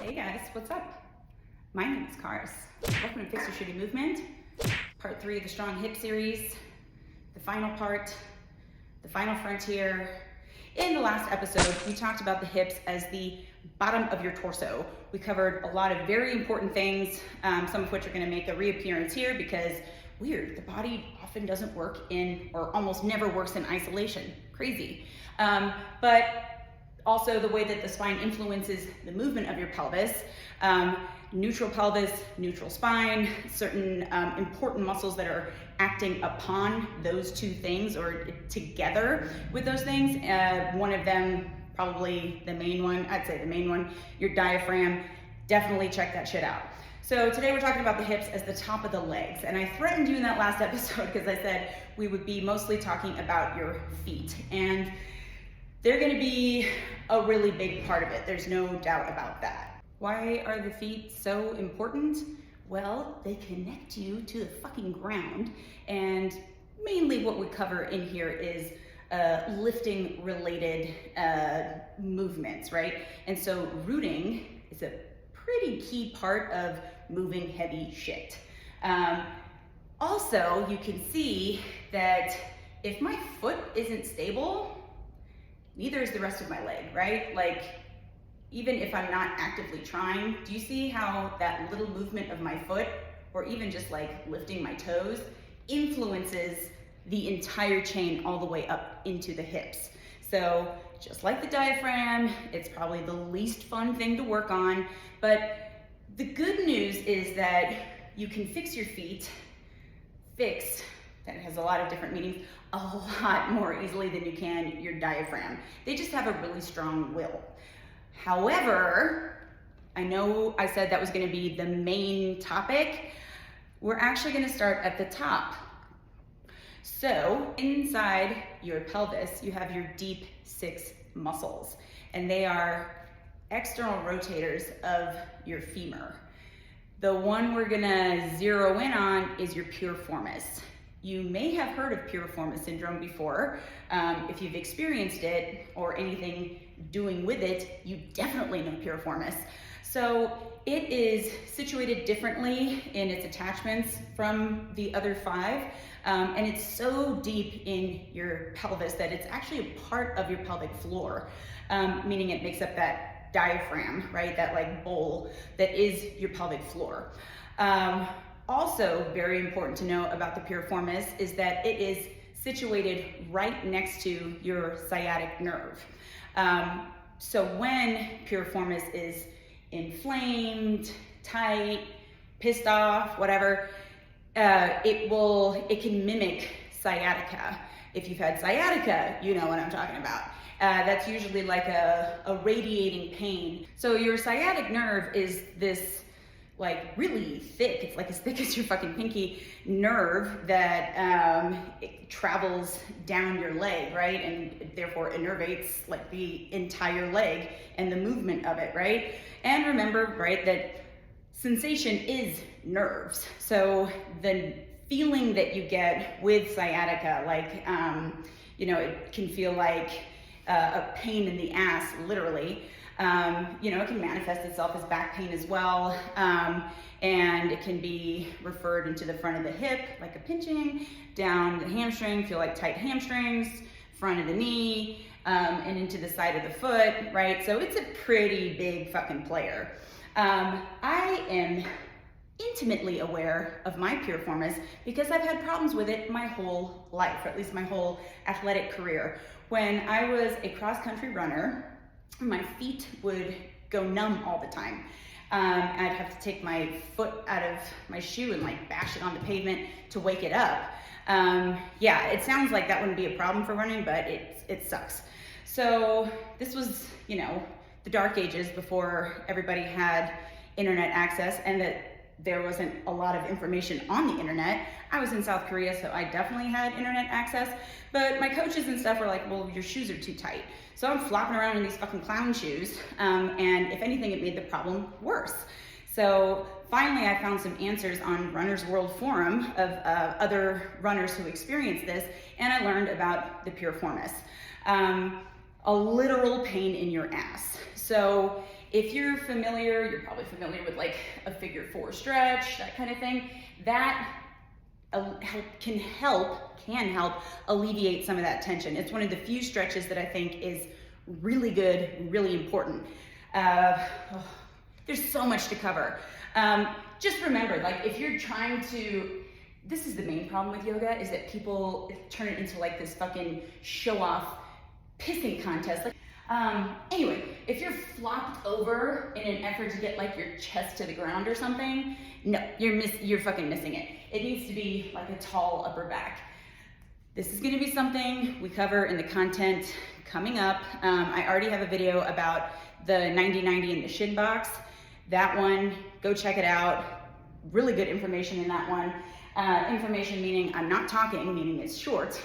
Hey guys, what's up? My name is Cars. Welcome to Fix Your Shitty Movement, part 3 of the Strong Hip series, the final part, the final frontier. In the last episode, we talked about the hips as the bottom of your torso. We covered a lot of very important things, some of which are going to make a reappearance here because weird, the body often doesn't work in, or almost never works in isolation. Crazy. But also the way that the spine influences the movement of your pelvis. Neutral pelvis, neutral spine, certain important muscles that are acting upon those two things or together with those things. One of them, probably the main one, I'd say the main one, your diaphragm. Definitely check that shit out. So today we're talking about the hips as the top of the legs. And I threatened you in that last episode because I said we would be mostly talking about your feet. And they're gonna be a really big part of it. There's no doubt about that. Why are the feet so important? Well, they connect you to the fucking ground. And mainly what we cover in here is lifting related movements, right? And so rooting is a pretty key part of moving heavy shit. Also, you can see that if my foot isn't stable, neither is the rest of my leg, right? Like, even if I'm not actively trying, do you see how that little movement of my foot, or even just like lifting my toes, influences the entire chain all the way up into the hips? So just like the diaphragm, it's probably the least fun thing to work on, but the good news is that you can fix your feet, that has a lot of different meanings, a lot more easily than you can your diaphragm. They just have a really strong will. However, I know I said that was going to be the main topic. We're actually going to start at the top. So inside your pelvis, you have your deep 6 muscles, and they are external rotators of your femur. The one we're gonna zero in on is your piriformis. You may have heard of piriformis syndrome before. If you've experienced it or anything doing with it, you definitely know piriformis. So it is situated differently in its attachments from the other 5. And it's so deep in your pelvis that it's actually a part of your pelvic floor, meaning it makes up that diaphragm, right? That like bowl that is your pelvic floor. Also very important to know about the piriformis is that it is situated right next to your sciatic nerve. So when piriformis is inflamed, tight, pissed off, whatever, it can mimic sciatica. If you've had sciatica, you know what I'm talking about. That's usually like a radiating pain. So your sciatic nerve is this like really thick, it's like as thick as your fucking pinky nerve that it travels down your leg, right? And therefore innervates like the entire leg and the movement of it, right? And remember, right, that sensation is nerves. So the feeling that you get with sciatica, like, it can feel like a pain in the ass, literally. It can manifest itself as back pain as well. And it can be referred into the front of the hip, like a pinching, down the hamstring, feel like tight hamstrings, front of the knee, and into the side of the foot, right? So it's a pretty big fucking player. I am intimately aware of my piriformis because I've had problems with it my whole life, or at least my whole athletic career. When I was a cross-country runner, my feet would go numb all the time. I'd have to take my foot out of my shoe and like bash it on the pavement to wake it up. It sounds like that wouldn't be a problem for running, but it sucks. So this was, the dark ages before everybody had internet access and that there wasn't a lot of information on the internet. I was in South Korea, so I definitely had internet access, but my coaches and stuff were like, well, your shoes are too tight. So I'm flopping around in these fucking clown shoes, and if anything, it made the problem worse. So finally, I found some answers on Runner's World Forum of other runners who experienced this, and I learned about the piriformis. A literal pain in your ass. So If you're familiar, you're probably familiar with like a figure 4 stretch, that kind of thing. That can help alleviate some of that tension. It's one of the few stretches that I think is really good, really important. There's so much to cover. Just remember, like if you're trying to, this is the main problem with yoga, is that people turn it into like this fucking show off pissing contest. Anyway, if you're flopped over in an effort to get like your chest to the ground or something, no, you're fucking missing it. It needs to be like a tall upper back. This is gonna be something we cover in the content coming up. I already have a video about the 90-90 and the Shin Box. That one, go check it out. Really good information in that one. Information meaning I'm not talking, meaning it's short,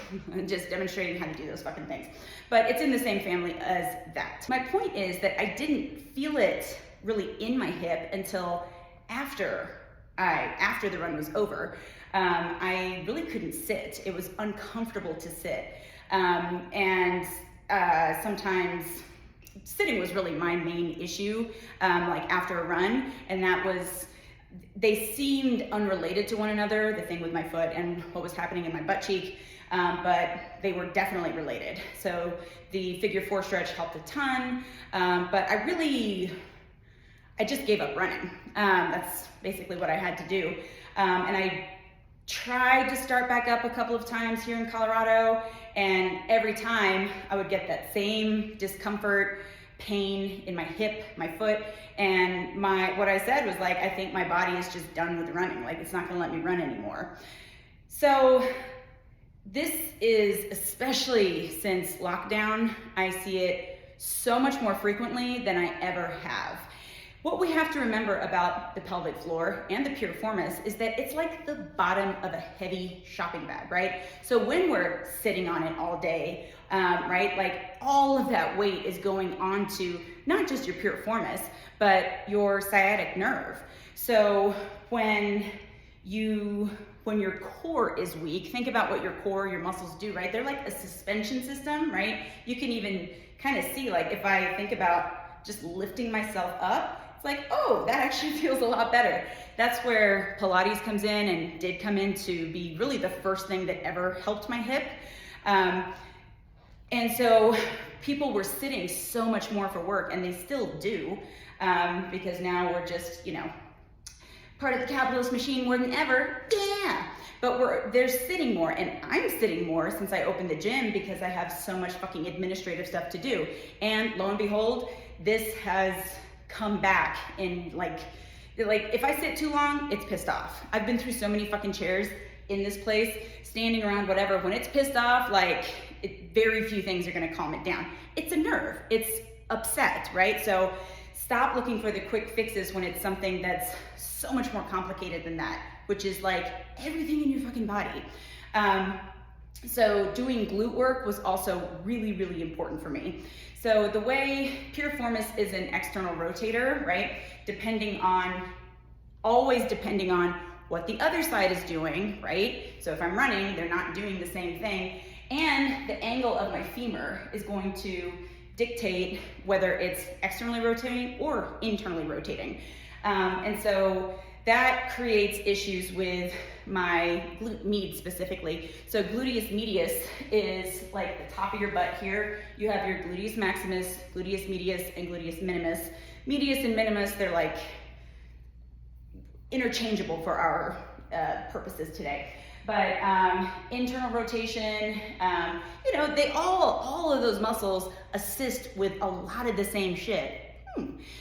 just demonstrating how to do those fucking things. But it's in the same family as that. My point is that I didn't feel it really in my hip until after the run was over. I really couldn't sit. It was uncomfortable to sit. Sometimes sitting was really my main issue, like after a run, and that was, they seemed unrelated to one another, the thing with my foot and what was happening in my butt cheek, but they were definitely related. So the figure 4 stretch helped a ton, but I just gave up running. That's basically what I had to do. And I tried to start back up a couple of times here in Colorado, and every time I would get that same discomfort, pain in my hip, my foot, and what I said was like, I think my body is just done with running, like it's not gonna let me run anymore. So this is, especially since lockdown, I see it so much more frequently than I ever have. What we have to remember about the pelvic floor and the piriformis is that it's like the bottom of a heavy shopping bag, right? So when we're sitting on it all day, right, like all of that weight is going onto not just your piriformis, but your sciatic nerve. So when your core is weak, think about what your core, your muscles do, right? They're like a suspension system, right? You can even kind of see, like if I think about just lifting myself up, it's like, oh, that actually feels a lot better. That's where Pilates comes in and did come in to be really the first thing that ever helped my hip. And so people were sitting so much more for work, and they still do, because now we're just, part of the capitalist machine more than ever. Yeah. But they're sitting more, and I'm sitting more since I opened the gym because I have so much fucking administrative stuff to do. And lo and behold, this has come back in like if I sit too long, it's pissed off. I've been through so many fucking chairs in this place, standing around, whatever. When it's pissed off, very few things are gonna calm it down. It's a nerve, it's upset, right? So stop looking for the quick fixes when it's something that's so much more complicated than that, which is like everything in your fucking body. So doing glute work was also really, really important for me. So the way piriformis is an external rotator, right? Always depending on what the other side is doing, right? So if I'm running, they're not doing the same thing. And the angle of my femur is going to dictate whether it's externally rotating or internally rotating. And so that creates issues with my glute med specifically. So gluteus medius is like the top of your butt here. You have your gluteus maximus, gluteus medius, and gluteus minimus. Medius and minimus, they're like interchangeable for our purposes today. But internal rotation, they all of those muscles assist with a lot of the same shit.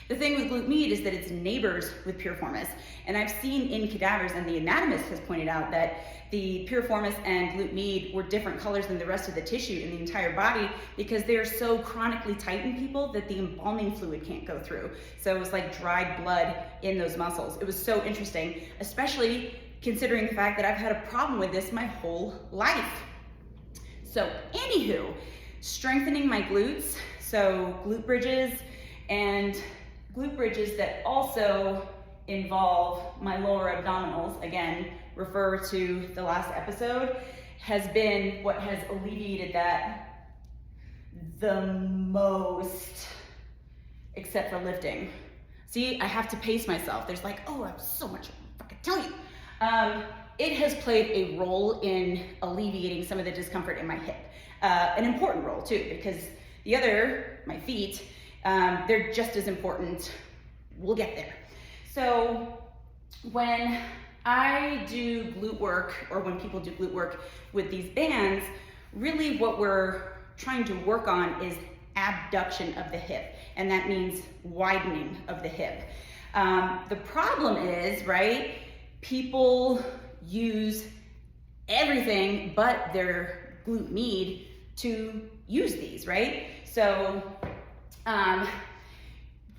The thing with glute med is that it's neighbors with piriformis. And I've seen in cadavers, and the anatomist has pointed out that the piriformis and glute med were different colors than the rest of the tissue in the entire body because they are so chronically tight in people that the embalming fluid can't go through. So it was like dried blood in those muscles. It was so interesting, especially considering the fact that I've had a problem with this my whole life. So anywho, strengthening my glutes, so glute bridges, and glute bridges that also involve my lower abdominals, again, refer to the last episode, has been what has alleviated that the most. except for lifting. See, I have to pace myself. There's like, oh, I have so much to fucking tell you. It has played a role in alleviating some of the discomfort in my hip. An important role too, because the other, my feet, they're just as important. We'll get there. So when I do glute work, or when people do glute work with these bands, really what we're trying to work on is abduction of the hip, and that means widening of the hip. The problem is, right, people use everything but their glute med to use these, right? So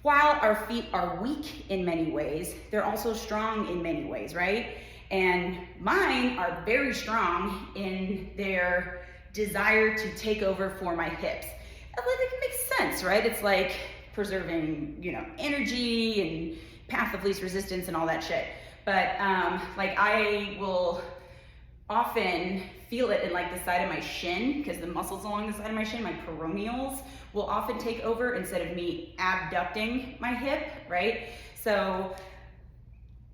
while our feet are weak in many ways, they're also strong in many ways, right? And mine are very strong in their desire to take over for my hips. It makes sense, right? It's like preserving, you know, energy and path of least resistance and all that shit. But like I will often feel it in like the side of my shin, because the muscles along the side of my shin, my peroneals, will often take over instead of me abducting my hip, right? So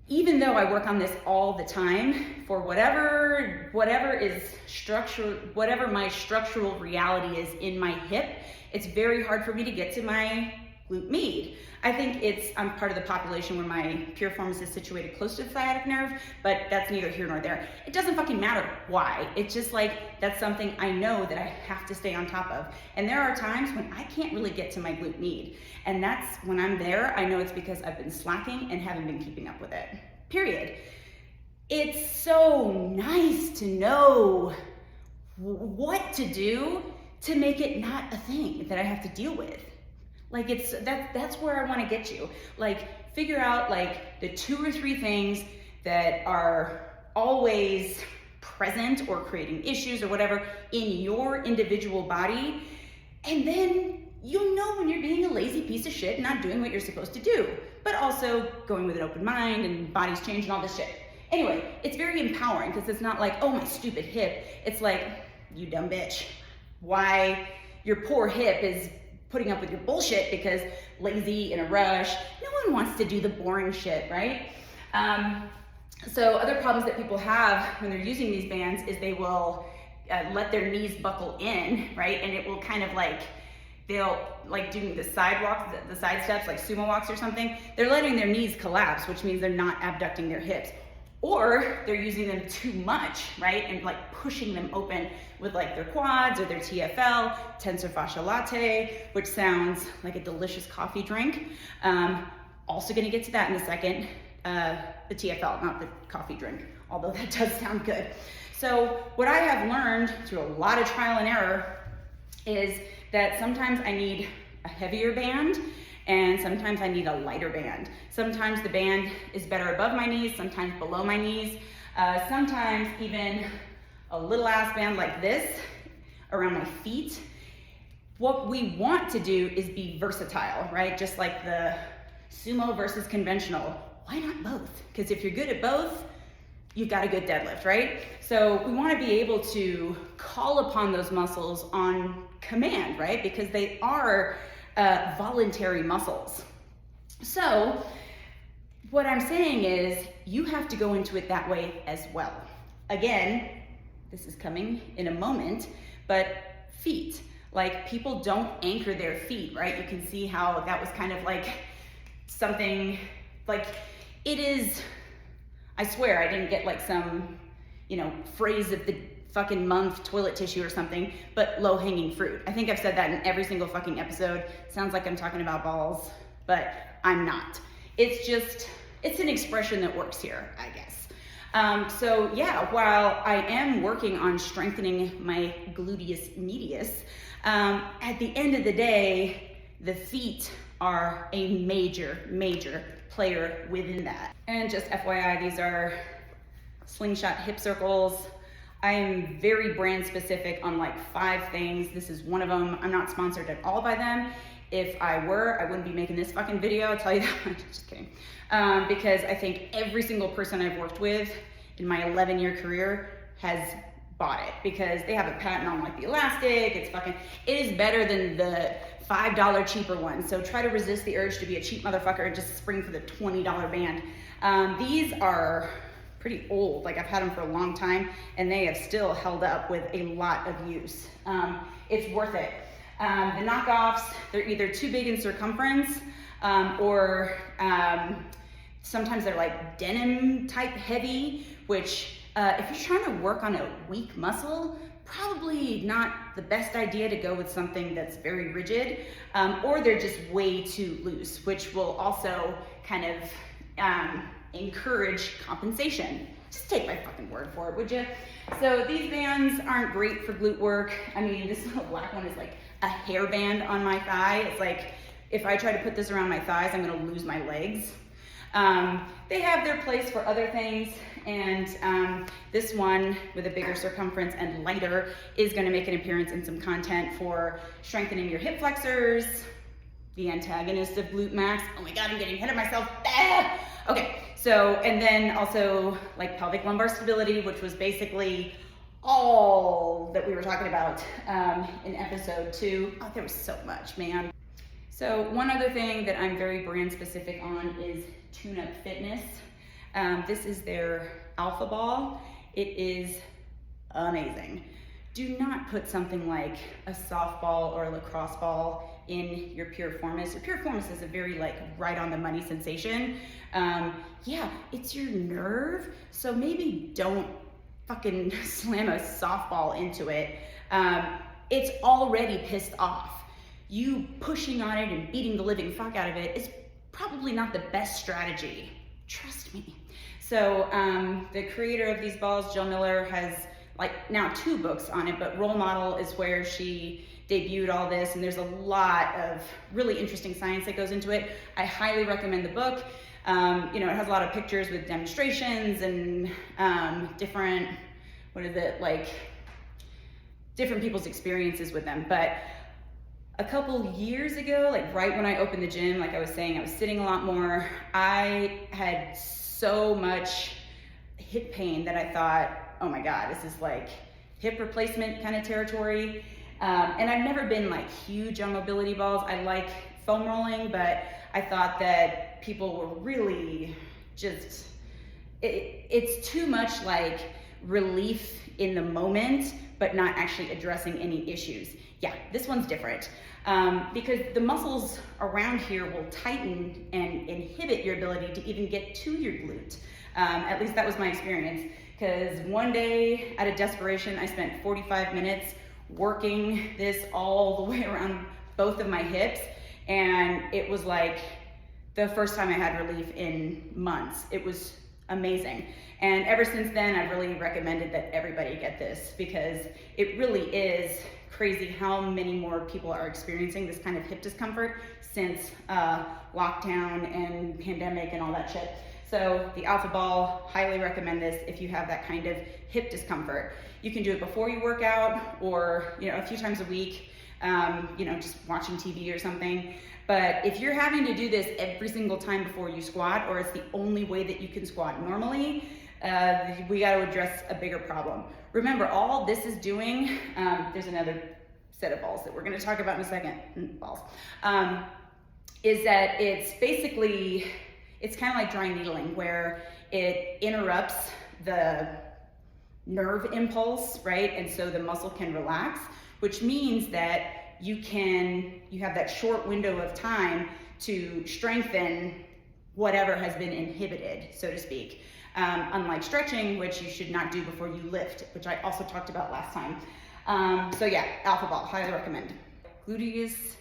even though I work on this all the time, for whatever is structural, whatever my structural reality is in my hip, it's very hard for me to get to my glute med. I think I'm part of the population where my piriformis is situated close to the sciatic nerve, but that's neither here nor there. It doesn't fucking matter why. It's just like, that's something I know that I have to stay on top of. And there are times when I can't really get to my glute med. And that's when I'm there, I know it's because I've been slacking and haven't been keeping up with it, period. It's so nice to know what to do to make it not a thing that I have to deal with. Like that's where I want to get you. Like figure out like the 2 or 3 things that are always present or creating issues or whatever in your individual body. And then you'll know when you're being a lazy piece of shit and not doing what you're supposed to do, but also going with an open mind and bodies change and all this shit. Anyway, it's very empowering because it's not like, oh, my stupid hip. It's like, you dumb bitch. Why your poor hip is putting up with your bullshit because lazy, in a rush. No one wants to do the boring shit, right? So other problems that people have when they're using these bands is they will let their knees buckle in, right? And it will kind of like, they'll like doing the sidewalks, the side steps, like sumo walks or something. They're letting their knees collapse, which means they're not abducting their hips. Or they're using them too much, right? And like pushing them open with like their quads or their TFL, tensor fascia latte, which sounds like a delicious coffee drink. Also gonna get to that in a second. The TFL, not the coffee drink, although that does sound good. So what I have learned through a lot of trial and error is that sometimes I need a heavier band and sometimes I need a lighter band. Sometimes the band is better above my knees, sometimes below my knees, sometimes even a little ass band like this around my feet. What we want to do is be versatile, right? Just like the sumo versus conventional. Why not both? Because if you're good at both, you've got a good deadlift, right? So we want to be able to call upon those muscles on command, right? Because they are voluntary muscles. So what I'm saying is you have to go into it that way as well. Again, this is coming in a moment, but feet. Like people don't anchor their feet, right? You can see how that was kind of like something like it is, I swear I didn't get like some, you know, phrase of the fucking month toilet tissue or something, but low hanging fruit. I think I've said that in every single fucking episode. Sounds like I'm talking about balls, but I'm not. It's just, it's an expression that works here, I guess. So yeah, while I am working on strengthening my gluteus medius, at the end of the day, the feet are a major player within that. And just FYI, these are slingshot hip circles. I'm very brand specific on like 5 things. This is one of them. I'm not sponsored at all by them. If I were, I wouldn't be making this fucking video, I'll tell you that. Just kidding. Because I think every single person I've worked with in my 11-year career has bought it because they have a patent on like the elastic. It's fucking, it is better than the $5 cheaper ones. So try to resist the urge to be a cheap motherfucker and just spring for the $20 band. These are pretty old, like I've had them for a long time, and they have still held up with a lot of use. It's worth it. The knockoffs, they're either too big in circumference, or sometimes they're like denim type heavy, which if you're trying to work on a weak muscle, probably not the best idea to go with something that's very rigid, or they're just way too loose, which will also kind of encourage compensation. Just take my fucking word for it, would you? So these bands aren't great for glute work. I mean, this little black one is like a hairband on my thigh. It's like, if I try to put this around my thighs, I'm gonna lose my legs. They have their place for other things, and this one with a bigger circumference and lighter is gonna make an appearance in some content for strengthening your hip flexors, the antagonist of glute max. Oh my God, I'm getting ahead of myself. Ah! Okay, so, and then also like pelvic lumbar stability, which was basically all that we were talking about in episode 2. Oh, there was so much, man. So one other thing that I'm very brand specific on is Tune Up Fitness. This is their Alpha Ball. It is amazing. Do not put something like a softball or a lacrosse ball in your piriformis. Your piriformis is a very like right on the money sensation. Yeah, it's your nerve, so maybe don't fucking slam a softball into it. It's already pissed off. You pushing on it and beating the living fuck out of it is probably not the best strategy. Trust me. So the creator of these balls, Jill Miller, has like now 2 books on it, but Role Model is where she debuted all this, and there's a lot of really interesting science that goes into it. I highly recommend the book. You know, it has a lot of pictures with demonstrations and different, different people's experiences with them. But a couple years ago, like right when I opened the gym, like I was saying, I was sitting a lot more. I had so much hip pain that I thought, oh my God, this is like hip replacement kind of territory. And I've never been like huge on mobility balls. I like foam rolling, but I thought that people were really just, it's too much like relief in the moment, but not actually addressing any issues. Yeah, this one's different because the muscles around here will tighten and inhibit your ability to even get to your glute. At least that was my experience, because one day out of desperation, I spent 45 minutes working this all the way around both of my hips, and it was like the first time I had relief in months. It was amazing. And ever since then, I've really recommended that everybody get this, because it really is crazy how many more people are experiencing this kind of hip discomfort since lockdown and pandemic and all that shit. So the Alpha Ball, highly recommend this if you have that kind of hip discomfort. You can do it before you work out, or a few times a week, just watching TV or something. But if you're having to do this every single time before you squat, or it's the only way that you can squat normally, we got to address a bigger problem. Remember, all this is doing, there's another set of balls that we're going to talk about in a second, balls, is that it's basically, it's kind of like dry needling, where it interrupts the nerve impulse, right? And so the muscle can relax, which means that you have that short window of time to strengthen whatever has been inhibited, so to speak. Unlike stretching, which you should not do before you lift, which I also talked about last time. So yeah, Alpha Ball, highly recommend. Gluteus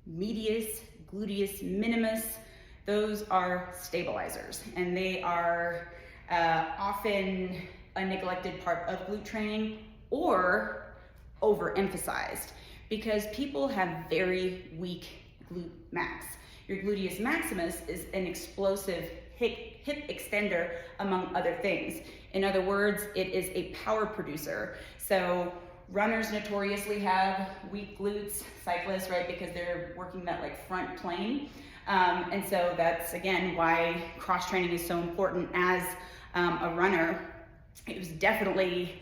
medius, gluteus minimus, those are stabilizers, and they are often a neglected part of glute training or overemphasized, because people have very weak glute max. Your gluteus maximus is an explosive hip extender, among other things. In other words, it is a power producer. So runners notoriously have weak glutes, cyclists, right? Because they're working that like front plane. And so that's, again, why cross training is so important as a runner. It was definitely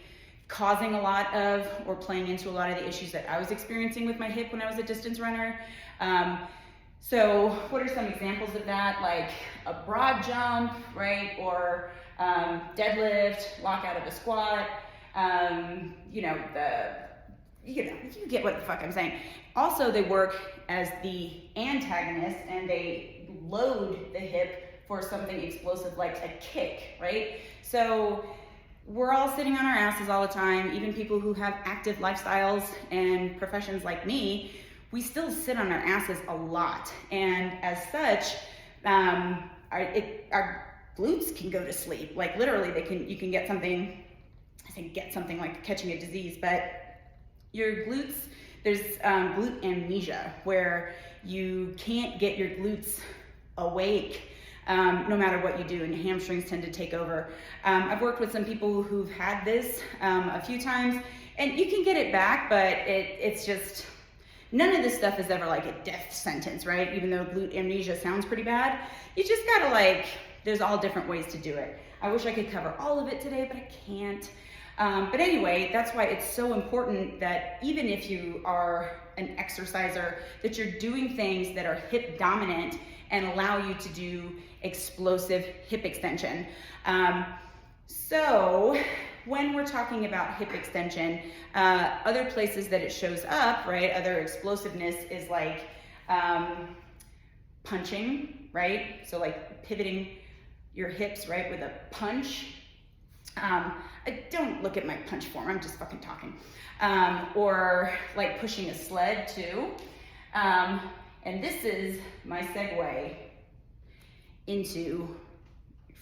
causing a lot of, or playing into a lot of the issues that I was experiencing with my hip when I was a distance runner. So what are some examples of that? Like a broad jump, right? Or deadlift, lock out of a squat, you get what the fuck I'm saying. Also, they work as the antagonist and they load the hip for something explosive like a kick, right? So we're all sitting on our asses all the time. Even people who have active lifestyles and professions like me, we still sit on our asses a lot. And as such, our glutes can go to sleep. Like literally you can get something, I think get something like catching a disease, but your glutes, there's glute amnesia, where you can't get your glutes awake no matter what you do, and hamstrings tend to take over. I've worked with some people who've had this a few times, and you can get it back, but it's just, none of this stuff is ever like a death sentence, right? Even though glute amnesia sounds pretty bad, you just gotta there's all different ways to do it. I wish I could cover all of it today, but I can't. But anyway, that's why it's so important that even if you are an exerciser, that you're doing things that are hip dominant and allow you to do explosive hip extension. So when we're talking about hip extension, other places that it shows up, right, other explosiveness is like punching, right? So like pivoting your hips, right, with a punch. I don't look at my punch form, I'm just fucking talking. Or like pushing a sled too. And this is my segue into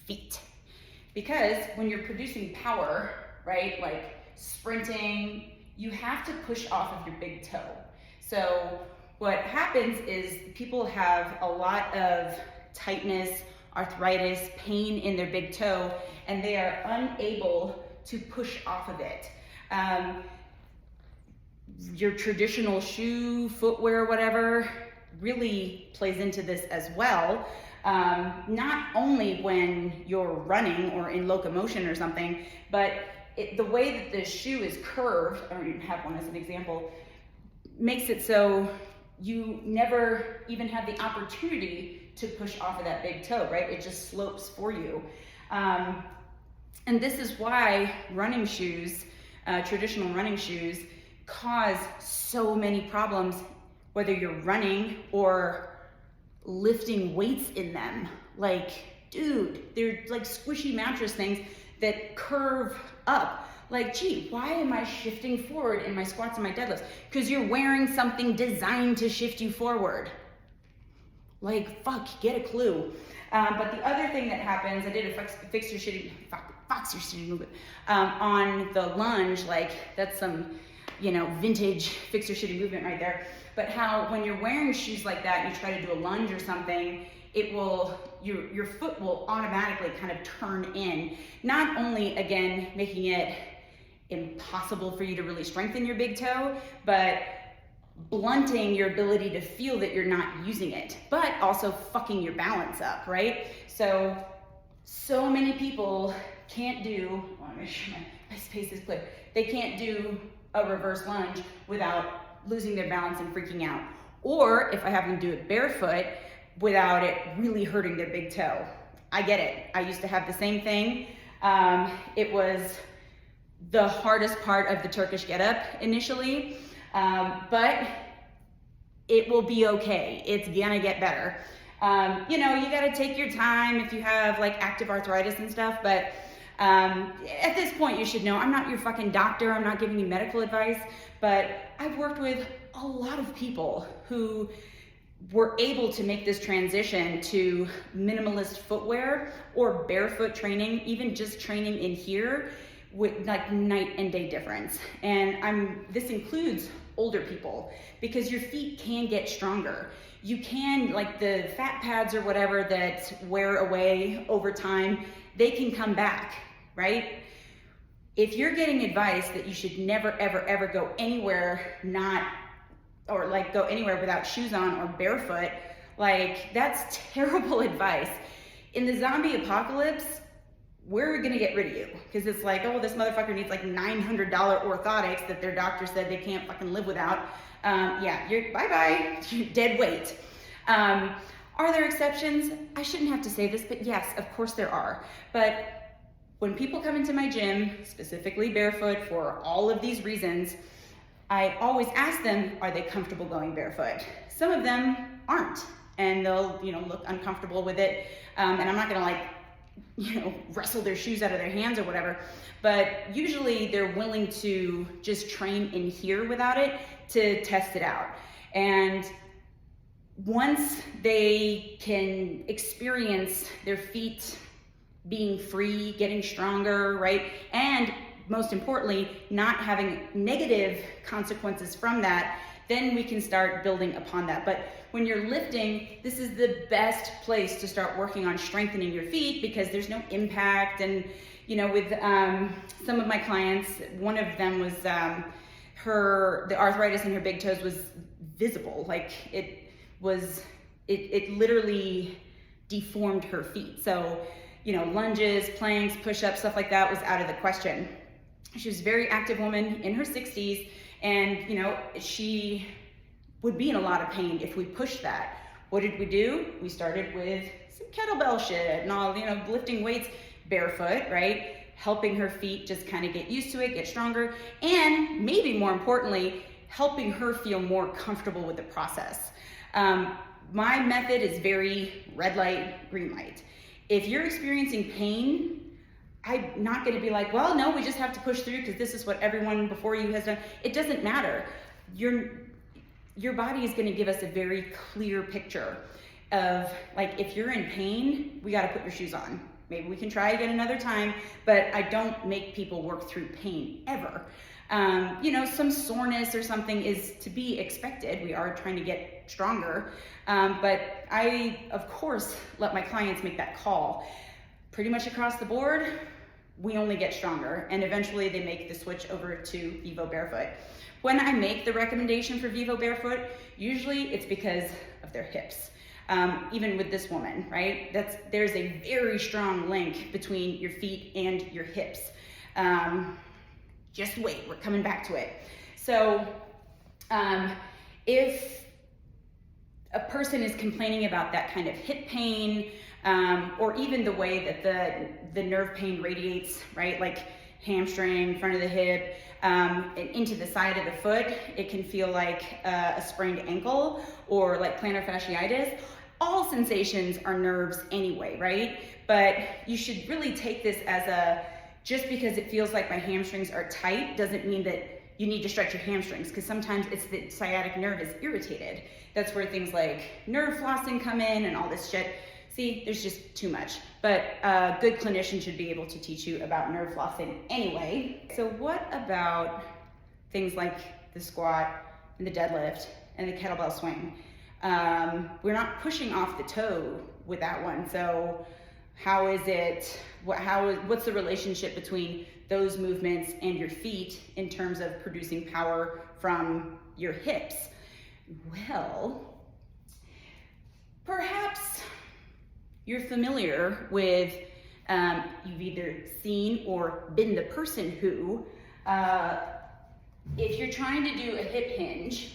feet. Because when you're producing power, right, like sprinting, you have to push off of your big toe. So what happens is people have a lot of tightness, arthritis, pain in their big toe, and they are unable to push off of it. Your traditional shoe, footwear, whatever, really plays into this as well. Not only when you're running or in locomotion or something, but the way that the shoe is curved, I don't even have one as an example, makes it so you never even have the opportunity to push off of that big toe, right? It just slopes for you. And this is why running shoes, traditional running shoes, cause so many problems, whether you're running or lifting weights in them. Like, dude, they're like squishy mattress things that curve up. Like, gee, why am I shifting forward in my squats and my deadlifts? Because you're wearing something designed to shift you forward. Like, fuck, get a clue. But the other thing that happens, I did a fix your shitty movement on the lunge. Like, that's some, vintage fix your shitty movement right there. But how when you're wearing shoes like that and you try to do a lunge or something, it will, your foot will automatically kind of turn in. Not only, again, making it impossible for you to really strengthen your big toe, but blunting your ability to feel that you're not using it, but also fucking your balance up, right? So many people can't do, I want to make sure my space is clear, they can't do a reverse lunge without losing their balance and freaking out. Or if I have them do it barefoot without it really hurting their big toe. I get it. I used to have the same thing. It was the hardest part of the Turkish getup initially, but it will be okay. It's gonna get better. You gotta take your time if you have like active arthritis and stuff, but at this point you should know I'm not your fucking doctor, I'm not giving you medical advice, but I've worked with a lot of people who were able to make this transition to minimalist footwear or barefoot training, even just training in here, with like night and day difference. And this includes older people, because your feet can get stronger. You can, like the fat pads or whatever that wear away over time, they can come back, right? If you're getting advice that you should never, ever, ever go anywhere go anywhere without shoes on or barefoot, like that's terrible advice. In the zombie apocalypse, we're gonna get rid of you. Because it's like, oh, this motherfucker needs like $900 orthotics that their doctor said they can't fucking live without. Yeah, you're bye-bye, you're dead weight. Are there exceptions? I shouldn't have to say this, but yes, of course there are. But when people come into my gym, specifically barefoot for all of these reasons, I always ask them, are they comfortable going barefoot? Some of them aren't, and they'll, look uncomfortable with it. And I'm not gonna wrestle their shoes out of their hands or whatever, but usually they're willing to just train in here without it to test it out. And once they can experience their feet being free, getting stronger, right? And most importantly, not having negative consequences from that, then we can start building upon that. But when you're lifting, this is the best place to start working on strengthening your feet because there's no impact. And, with some of my clients, one of them was the arthritis in her big toes was visible. Like it literally deformed her feet. So, lunges, planks, push-ups, stuff like that was out of the question. She was a very active woman in her 60s, and, she would be in a lot of pain if we pushed that. What did we do? We started with some kettlebell shit and all, lifting weights barefoot, right? Helping her feet just kind of get used to it, get stronger, and maybe more importantly, helping her feel more comfortable with the process. My method is very red light, green light. If you're experiencing pain, I'm not going to be like, well, no, we just have to push through because this is what everyone before you has done. It doesn't matter. Your body is going to give us a very clear picture of, like, if you're in pain, we got to put your shoes on. Maybe we can try again another time, but I don't make people work through pain ever. Some soreness or something is to be expected. We are trying to get stronger. But I, of course, let my clients make that call. Pretty much across the board, we only get stronger, and eventually they make the switch over to Vivobarefoot. When I make the recommendation for Vivobarefoot, usually it's because of their hips. Even with this woman, right? There's a very strong link between your feet and your hips. Just wait, we're coming back to it. So if a person is complaining about that kind of hip pain, or even the way that the nerve pain radiates, right? Like hamstring, front of the hip, and into the side of the foot, it can feel like a sprained ankle or like plantar fasciitis. All sensations are nerves anyway, right? But you should really take this as just because it feels like my hamstrings are tight doesn't mean that you need to stretch your hamstrings, because sometimes it's the sciatic nerve is irritated. That's where things like nerve flossing come in and all this shit. See, there's just too much. But a good clinician should be able to teach you about nerve flossing anyway. So what about things like the squat and the deadlift and the kettlebell swing? We're not pushing off the toe with that one. So how is it, what's the relationship between those movements and your feet in terms of producing power from your hips? Well, perhaps you're familiar with, you've either seen or been the person who, if you're trying to do a hip hinge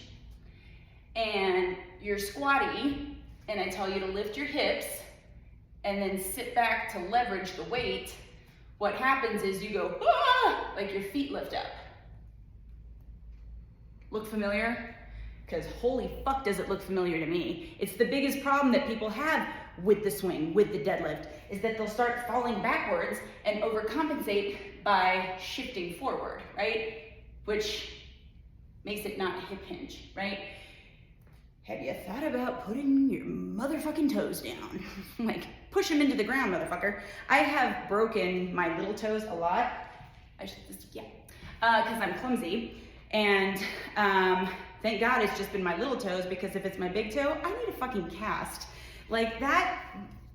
and you're squatty and I tell you to lift your hips and then sit back to leverage the weight, what happens is you go, ah, like your feet lift up. Look familiar? Because holy fuck does it look familiar to me. It's the biggest problem that people have with the swing, with the deadlift, is that they'll start falling backwards and overcompensate by shifting forward, right? Which makes it not a hip hinge, right? Have you thought about putting your motherfucking toes down? Like, push them into the ground, motherfucker. I have broken my little toes a lot. Because I'm clumsy. And thank God it's just been my little toes, because if it's my big toe, I need a fucking cast. Like, that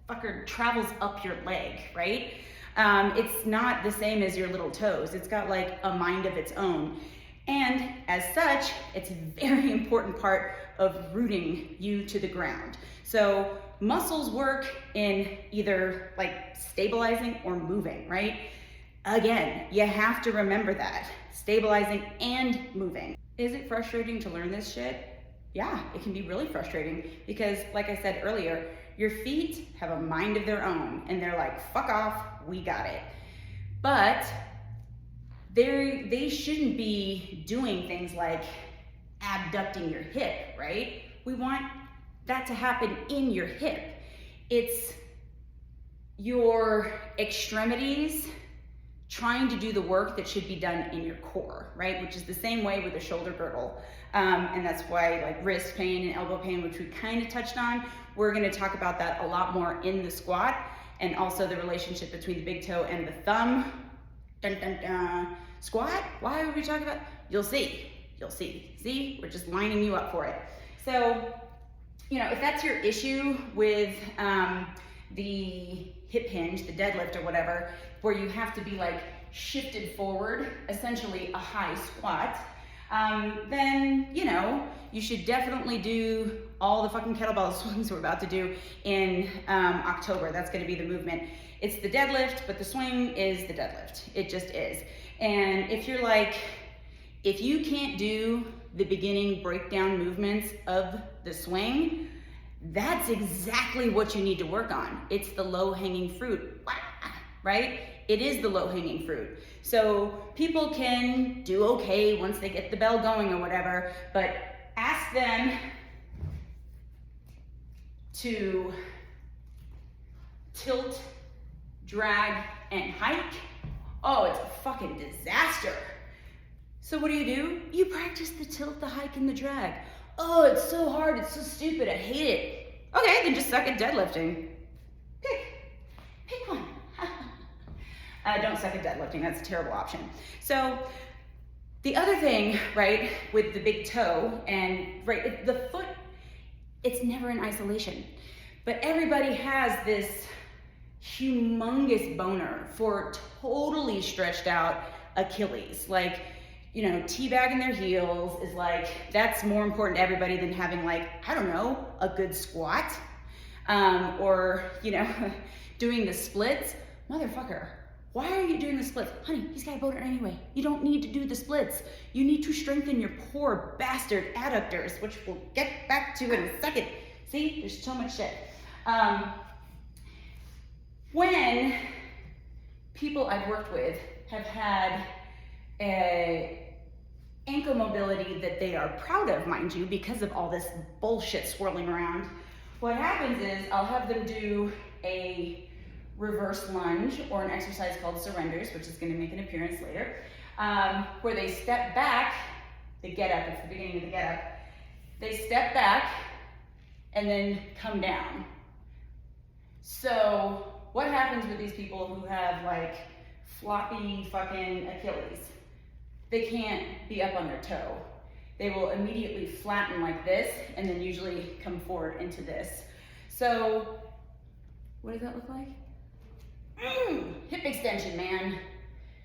fucker travels up your leg, right? It's not the same as your little toes. It's got like a mind of its own. And as such, it's a very important part of rooting you to the ground. So muscles work in either like stabilizing or moving, right? Again, you have to remember that, stabilizing and moving. Is it frustrating to learn this shit? Yeah, it can be really frustrating because, like I said earlier, your feet have a mind of their own and they're like, fuck off, we got it. But they shouldn't be doing things like abducting your hip, right? We want that to happen in your hip. It's your extremities trying to do the work that should be done in your core, right? Which is the same way with the shoulder girdle. And that's why like wrist pain and elbow pain, which we kind of touched on, we're gonna talk about that a lot more in the squat, and also the relationship between the big toe and the thumb. Dun, dun, dun. Squat, why are we talking about? You'll see, See, we're just lining you up for it. So, you know, if that's your issue with the hip hinge, the deadlift or whatever, where you have to be like shifted forward, essentially a high squat, then, you know, you should definitely do all the fucking kettlebell swings we're about to do in October. That's gonna be the movement. It's the deadlift, but the swing is the deadlift. It just is. And if you're like, if you can't do the beginning breakdown movements of the swing, that's exactly what you need to work on. It's the low-hanging fruit, right? It is the low-hanging fruit. So people can do okay once they get the bell going or whatever, but ask them to tilt, drag, and hike. Oh, it's a fucking disaster. So what do? You practice the tilt, the hike, and the drag. Oh, it's so hard, it's so stupid, I hate it. Okay, then just suck at deadlifting. Pick one. Don't suck at deadlifting, that's a terrible option. So the other thing, right, with the big toe and right, the foot, it's never in isolation. But everybody has this humongous boner for totally stretched out Achilles. Like, you know, teabagging their heels is like, that's more important to everybody than having like, I don't know, a good squat, or, you know, doing the splits. Motherfucker, why are you doing the splits? Honey, he's got a boner anyway. You don't need to do the splits. You need to strengthen your poor bastard adductors, which we'll get back to in a second. See, there's so much shit. When people I've worked with have had ankle mobility that they are proud of, mind you, because of all this bullshit swirling around, what happens is I'll have them do a reverse lunge or an exercise called surrenders, which is going to make an appearance later, where they step back, the get up, it's the beginning of the get up, they step back and then come down. So what happens with these people who have like floppy fucking Achilles? They can't be up on their toe. They will immediately flatten like this and then usually come forward into this. So what does that look like? Hip extension, man.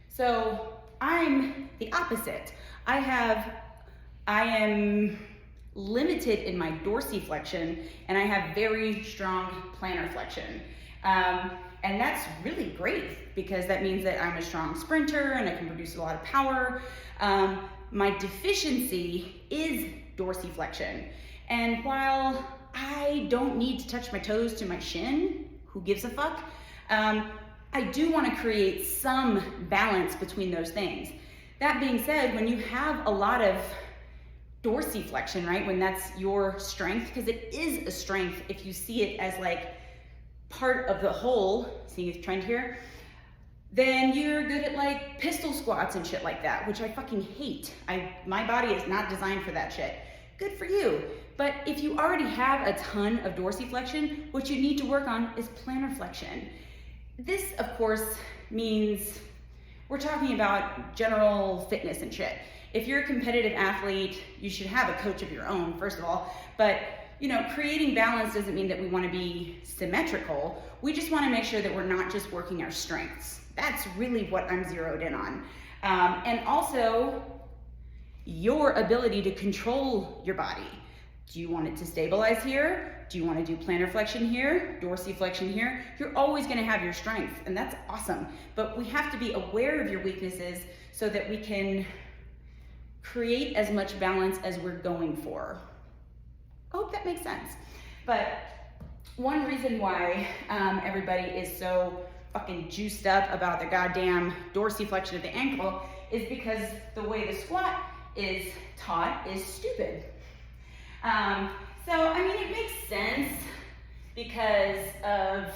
So I'm the opposite. I am limited in my dorsiflexion and I have very strong plantar flexion. And that's really great because that means that I'm a strong sprinter and I can produce a lot of power. My deficiency is dorsiflexion. And while I don't need to touch my toes to my shin, who gives a fuck? I do want to create some balance between those things. That being said, when you have a lot of dorsiflexion, right, when that's your strength, because it is a strength if you see it as like part of the whole, seeing a trend here, then you're good at like pistol squats and shit like that, which I fucking hate. My body is not designed for that shit. Good for you. But if you already have a ton of dorsiflexion, what you need to work on is plantar flexion. This, of course, means we're talking about general fitness and shit. If you're a competitive athlete, you should have a coach of your own, first of all. But, you know, creating balance doesn't mean that we want to be symmetrical. We just want to make sure that we're not just working our strengths. That's really what I'm zeroed in on. And also, your ability to control your body. Do you want it to stabilize here? Do you want to do plantar flexion here, dorsiflexion here? You're always going to have your strengths, and that's awesome. But we have to be aware of your weaknesses so that we can create as much balance as we're going for. I hope that makes sense. But one reason why everybody is so fucking juiced up about the goddamn dorsiflexion of the ankle is because the way the squat is taught is stupid. So, I mean, it makes sense because of,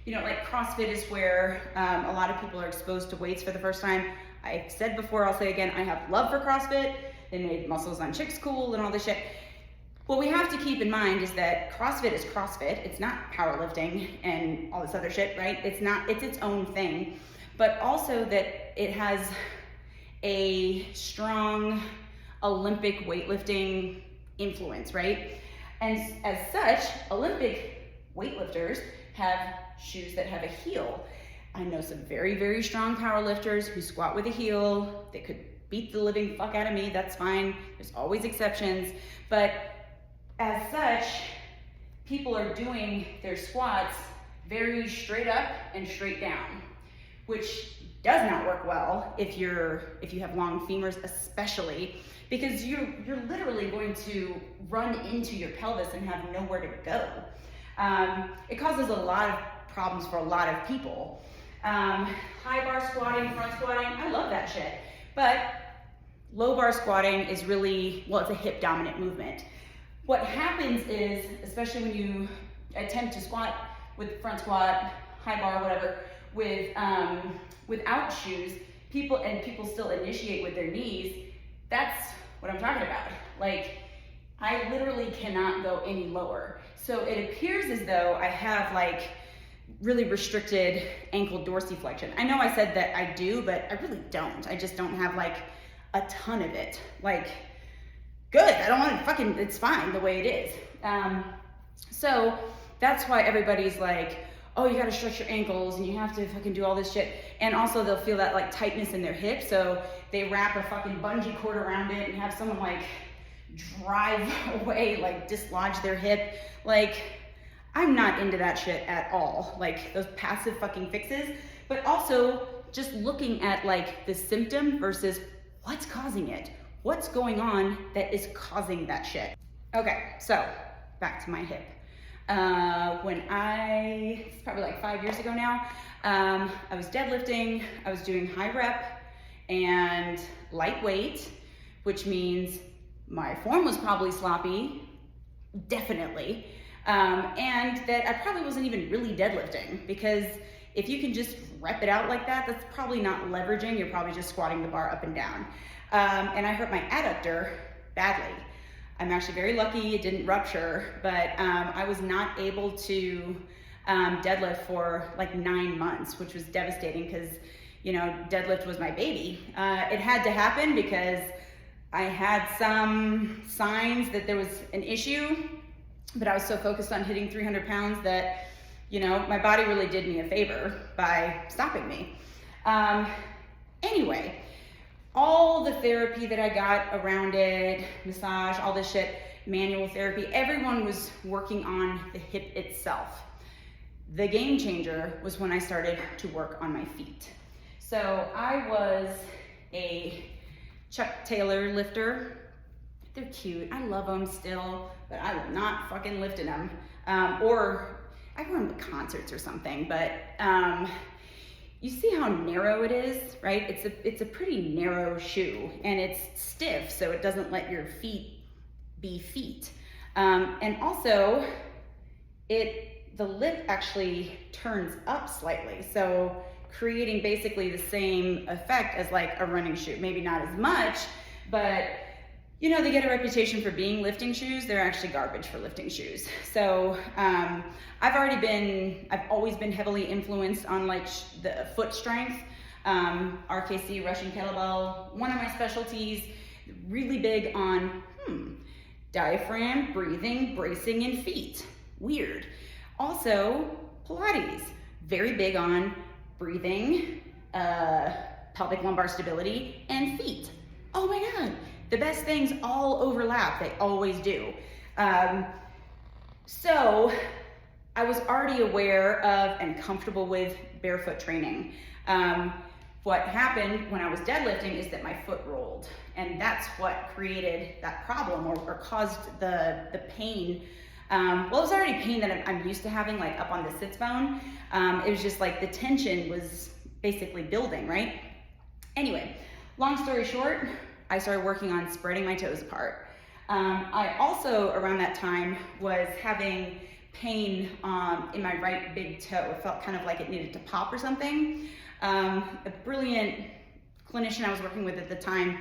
you know, like CrossFit is where a lot of people are exposed to weights for the first time. I've said before, I'll say again, I have love for CrossFit. They made muscles on chicks cool and all this shit. What we have to keep in mind is that CrossFit is CrossFit. It's not powerlifting and all this other shit, right? It's its own thing. But also that it has a strong Olympic weightlifting influence, right? And as such, Olympic weightlifters have shoes that have a heel. I know some very, very strong powerlifters who squat with a heel. They could beat the living fuck out of me, that's fine. There's always exceptions. But as such, people are doing their squats very straight up and straight down, which does not work well if you have long femurs, especially because you're literally going to run into your pelvis and have nowhere to go. It causes a lot of problems for a lot of people. High bar squatting, front squatting, I love that shit. But low bar squatting is really, well, it's a hip dominant movement. What happens is, especially when you attempt to squat with front squat, high bar, whatever, without shoes, people still initiate with their knees. That's what I'm talking about. Like, I literally cannot go any lower. So it appears as though I have like really restricted ankle dorsiflexion. I know I said that I do, but I really don't. I just don't have like a ton of it. Like, good, I don't want to fucking, it's fine the way it is. So that's why everybody's like, oh, you gotta stretch your ankles and you have to fucking do all this shit. And also they'll feel that like tightness in their hip, so they wrap a fucking bungee cord around it and have someone like drive away, like dislodge their hip. Like, I'm not into that shit at all. Like those passive fucking fixes, but also just looking at like the symptom versus what's causing it. What's going on that is causing that shit? Okay, so back to my hip. It's probably like 5 years ago now, I was deadlifting, I was doing high rep and lightweight, which means my form was probably sloppy, definitely, and that I probably wasn't even really deadlifting, because if you can just rep it out like that, that's probably not leveraging, you're probably just squatting the bar up and down. And I hurt my adductor badly. I'm actually very lucky it didn't rupture, but I was not able to deadlift for like 9 months, which was devastating because, you know, deadlift was my baby. It had to happen because I had some signs that there was an issue, but I was so focused on hitting 300 pounds that, you know, my body really did me a favor by stopping me. Anyway, all the therapy that I got around it, massage, all this shit, manual therapy, everyone was working on the hip itself. The game changer was when I started to work on my feet. So I was a Chuck Taylor lifter. They're cute, I love them still, but I will not fucking lift in them. Or I wear them to concerts or something, but you see how narrow it is, right? It's a pretty narrow shoe, and it's stiff, so it doesn't let your feet be feet. And also, the lip actually turns up slightly, so creating basically the same effect as like a running shoe. Maybe not as much, but you know, they get a reputation for being lifting shoes. They're actually garbage for lifting shoes. So I've always been heavily influenced on like the foot strength. RKC, Russian kettlebell, one of my specialties, really big on diaphragm, breathing, bracing, and feet. Weird. Also, Pilates, very big on breathing, pelvic lumbar stability, and feet. Oh my God. The best things all overlap, they always do. So I was already aware of and comfortable with barefoot training. What happened when I was deadlifting is that my foot rolled, and that's what created that problem or caused the pain. Well, it was already pain that I'm used to having, like up on the sits bone. It was just like the tension was basically building, right? Anyway, long story short, I started working on spreading my toes apart. I also, around that time, was having pain in my right big toe. It felt kind of like it needed to pop or something. A brilliant clinician I was working with at the time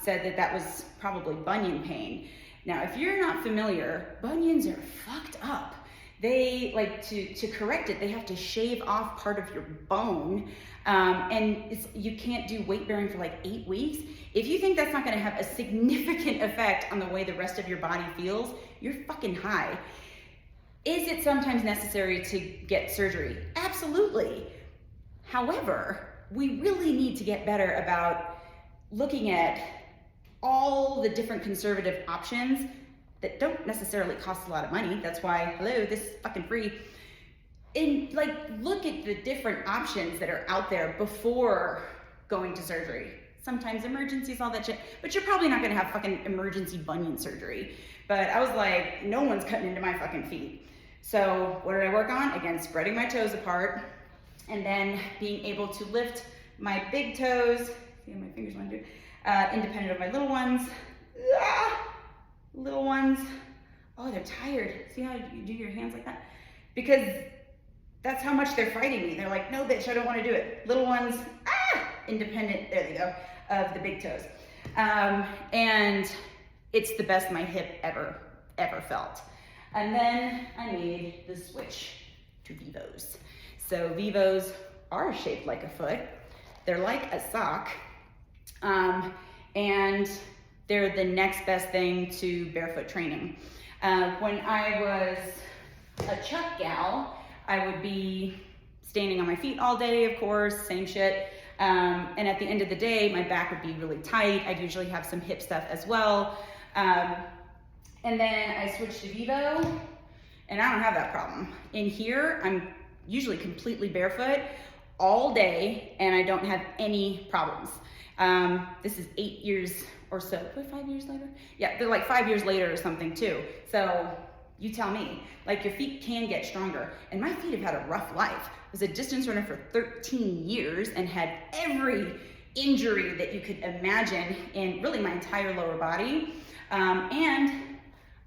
said that that was probably bunion pain. Now, if you're not familiar, bunions are fucked up. They, like, to correct it, they have to shave off part of your bone, and you can't do weight bearing for like 8 weeks. If you think that's not gonna have a significant effect on the way the rest of your body feels, you're fucking high. Is it sometimes necessary to get surgery? Absolutely. However, we really need to get better about looking at all the different conservative options that don't necessarily cost a lot of money. That's why, hello, this is fucking free. And like, look at the different options that are out there before going to surgery. Sometimes emergencies, all that shit, but you're probably not gonna have fucking emergency bunion surgery. But I was like, no one's cutting into my fucking feet. So what did I work on? Again, spreading my toes apart, and then being able to lift my big toes, see how my fingers want to do, independent of my little ones. Little ones, oh, they're tired. See how you do your hands like that? Because that's how much they're fighting me. They're like, no, bitch, I don't want to do it. Little ones, independent, there they go, of the big toes. And it's the best my hip ever felt. And then I made the switch to Vivos. So Vivos are shaped like a foot. They're like a sock. And they're the next best thing to barefoot training. When I was a Chuck gal, I would be standing on my feet all day, of course, same shit. And at the end of the day, my back would be really tight. I'd usually have some hip stuff as well. And then I switched to Vivo, and I don't have that problem. In here, I'm usually completely barefoot all day, and I don't have any problems. This is 8 years or so, 5 years later? Yeah, they're like 5 years later or something too. So you tell me, like, your feet can get stronger. And my feet have had a rough life. I was a distance runner for 13 years and had every injury that you could imagine in really my entire lower body. And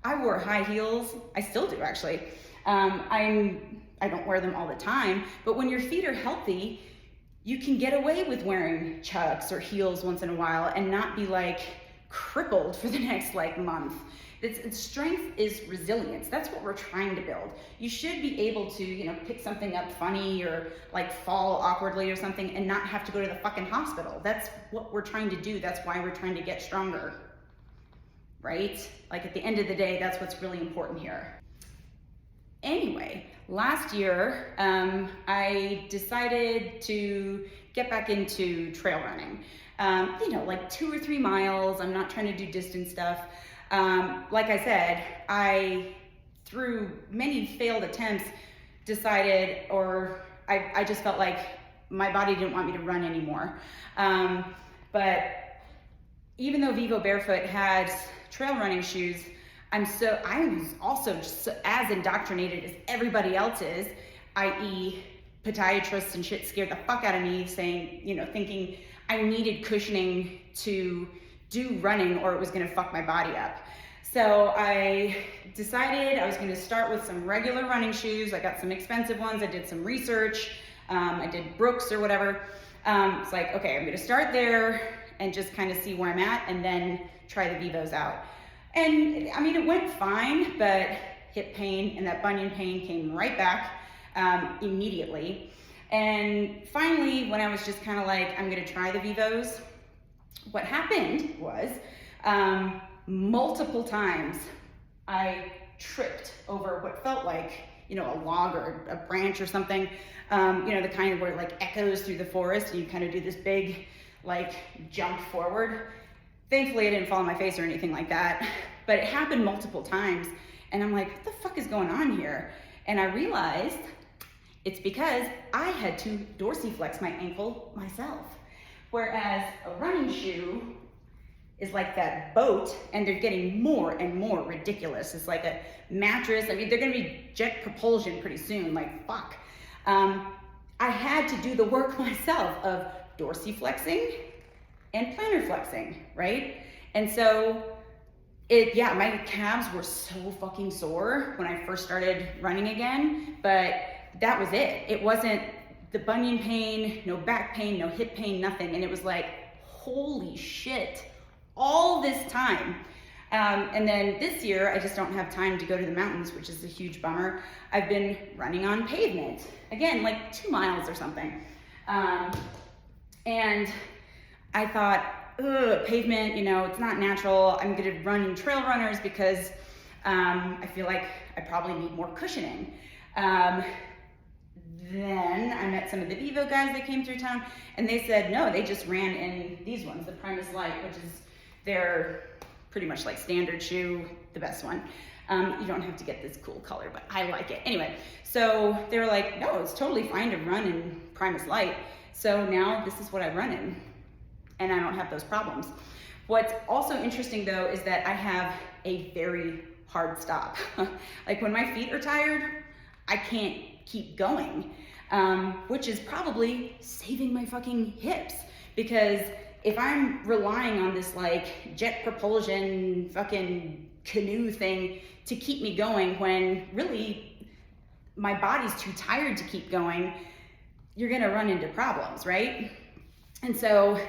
I wore high heels. I still do, actually. I don't wear them all the time, but when your feet are healthy, you can get away with wearing Chucks or heels once in a while and not be like crippled for the next like month. Strength is resilience. That's what we're trying to build. You should be able to, you know, pick something up funny or like fall awkwardly or something and not have to go to the fucking hospital. That's what we're trying to do. That's why we're trying to get stronger, right? Like, at the end of the day, that's what's really important here. Anyway, last year, I decided to get back into trail running. You know, like 2 or 3 miles. I'm not trying to do distance stuff. Like I said, I, through many failed attempts, decided, or I just felt like my body didn't want me to run anymore. But even though Vivobarefoot has trail running shoes, I was also just as indoctrinated as everybody else is, i.e. podiatrists and shit scared the fuck out of me, saying, you know, thinking I needed cushioning to do running or it was gonna fuck my body up. So I decided I was gonna start with some regular running shoes. I got some expensive ones. I did some research. I did Brooks or whatever. It's like, okay, I'm gonna start there and just kind of see where I'm at and then try the Vivos out. And I mean, it went fine, but hip pain and that bunion pain came right back immediately. And finally, when I was just kind of like, I'm gonna try the Vivos, what happened was multiple times I tripped over what felt like, you know, a log or a branch or something, you know, the kind of where it like echoes through the forest and you kind of do this big like jump forward. Thankfully, I didn't fall on my face or anything like that, but it happened multiple times. And I'm like, what the fuck is going on here? And I realized it's because I had to dorsiflex my ankle myself. Whereas a running shoe is like that boat, and they're getting more and more ridiculous. It's like a mattress. I mean, they're gonna be jet propulsion pretty soon, like fuck. I had to do the work myself of dorsiflexing and plantar flexing, right? And so my calves were so fucking sore when I first started running again, but that was it. It wasn't the bunion pain, no back pain, no hip pain, nothing. And it was like, holy shit, all this time. And then this year, I just don't have time to go to the mountains, which is a huge bummer. I've been running on pavement, again, like 2 miles or something. And I thought, pavement, you know, it's not natural. I'm gonna run in trail runners because I feel like I probably need more cushioning. Then I met some of the Vivo guys that came through town, and they said, no, they just ran in these ones, the Primus Light, which is their pretty much like standard shoe, the best one. You don't have to get this cool color, but I like it. Anyway, so they were like, no, it's totally fine to run in Primus Light. So now this is what I run in, and I don't have those problems. What's also interesting though is that I have a very hard stop. Like when my feet are tired, I can't keep going, which is probably saving my fucking hips, because if I'm relying on this like jet propulsion fucking canoe thing to keep me going when really my body's too tired to keep going, you're gonna run into problems, right? And so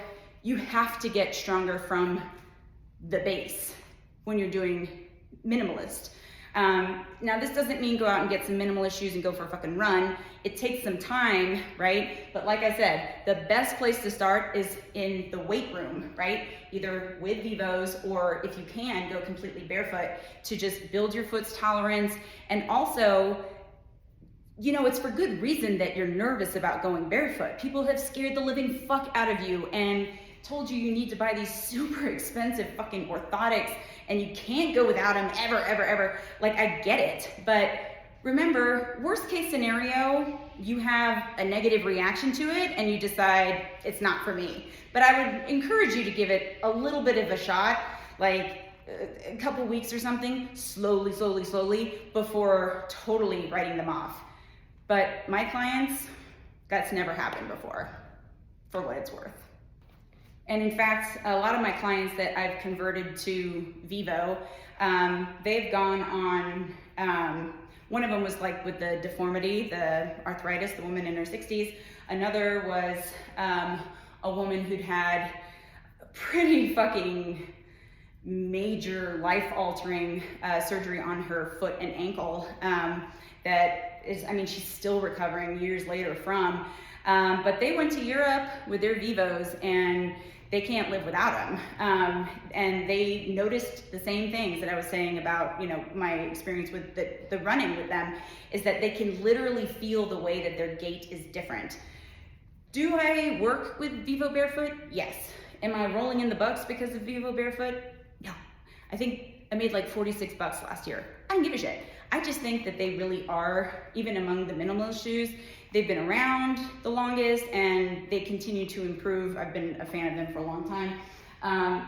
you have to get stronger from the base when you're doing minimalist. Now this doesn't mean go out and get some minimalist shoes and go for a fucking run. It takes some time, right? But like I said, the best place to start is in the weight room, right? Either with Vivos, or if you can, go completely barefoot to just build your foot's tolerance. And also, you know, it's for good reason that you're nervous about going barefoot. People have scared the living fuck out of you and told you you need to buy these super expensive fucking orthotics and you can't go without them ever, ever, ever. Like, I get it, but remember, worst case scenario, you have a negative reaction to it and you decide it's not for me. But I would encourage you to give it a little bit of a shot, like a couple weeks or something, slowly, slowly, slowly, before totally writing them off. But my clients, that's never happened before, for what it's worth. And in fact, a lot of my clients that I've converted to Vivo, they've gone on, one of them was like with the deformity, the arthritis, the woman in her 60s. Another was a woman who'd had pretty fucking major life-altering surgery on her foot and ankle that is, I mean, she's still recovering years later from. But they went to Europe with their Vivos and they can't live without them. And they noticed the same things that I was saying about, you know, my experience with the running with them, is that they can literally feel the way that their gait is different. Do I work with Vivobarefoot? Yes. Am I rolling in the bucks because of Vivobarefoot? No. I think I made like 46 bucks last year. I don't give a shit. I just think that they really are, even among the minimalist shoes, they've been around the longest and they continue to improve. I've been a fan of them for a long time.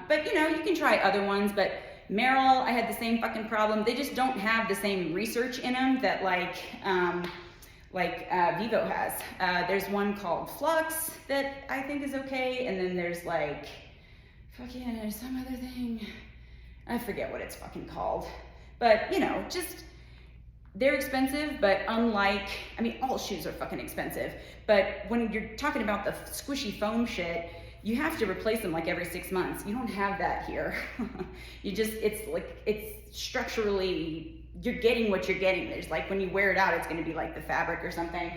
But you know, you can try other ones, but Merrell, I had the same fucking problem. They just don't have the same research in them that like Vivo has. There's one called Flux that I think is okay. And then there's like, fucking, there's some other thing. I forget what it's fucking called. But you know, just, they're expensive, but unlike, I mean, all shoes are fucking expensive, but when you're talking about the squishy foam shit, you have to replace them like every 6 months. You don't have that here. You just, it's like, it's structurally, you're getting what you're getting. There's like, when you wear it out, it's gonna be like the fabric or something.